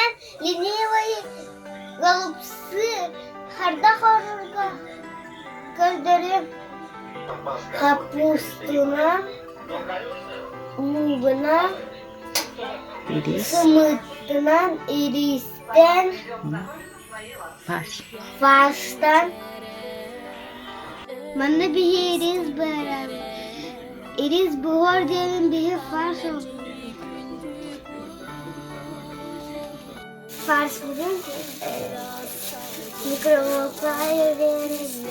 Итен ленивый голубцы харда-харга көлдөрүн капустуна, лугуна, сымыттынан, иристен, фарштан. Bana bir iriz beraber. İriz buhar diyelim bir fars olsun. Fars bugün mikrofonlara verelim.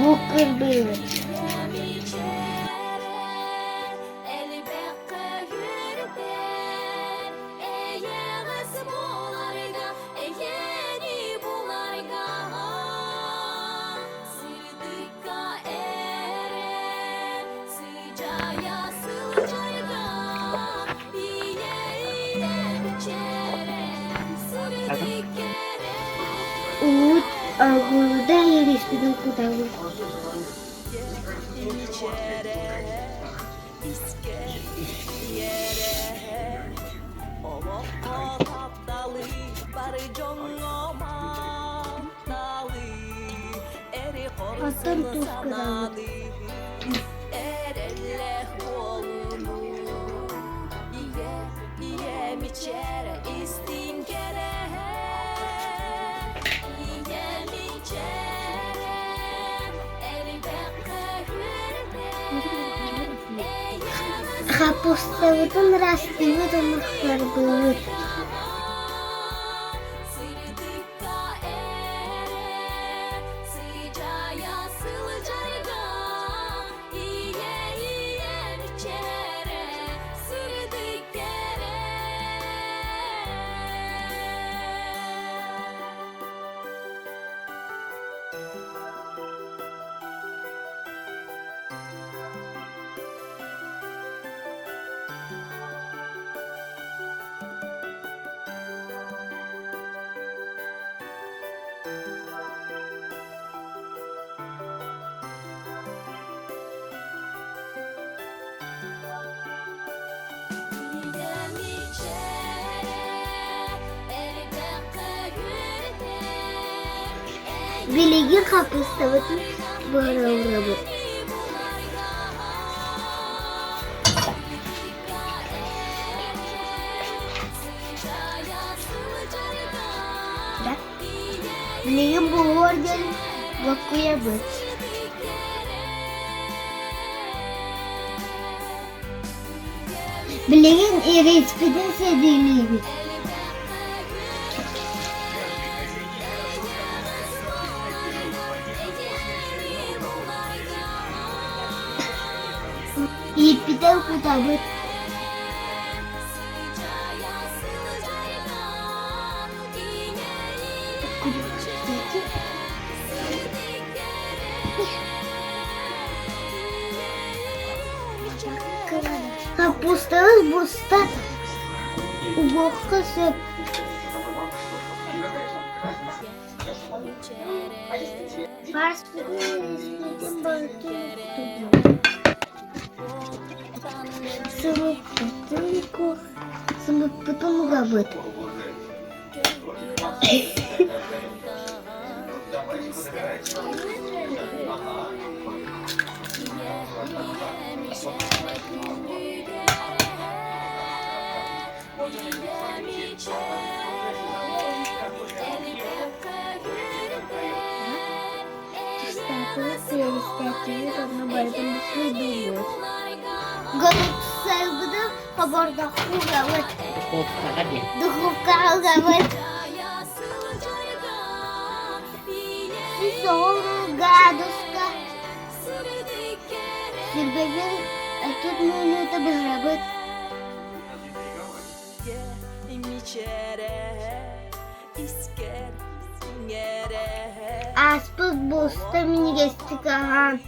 Bu kırmızı. Umut agulda yeris bidu kutawu. Atın tuz kutawu. Kapustavutun rastimi donuklar bulur. Bilegi kapustavutun buhara. Bilegi buhar dan bakuya buat. Bilegin iris pidin sedili. İpide kutabı. Kapustamız busta. Ubokası. Fars istedim balıklı. Semut потом габет. Голубь sevgide kabarda kugavet. Duhufka gavet. Sisoro gaduska. Sirbegin atut minuta berabet. Aspık bosta mini gestikahan.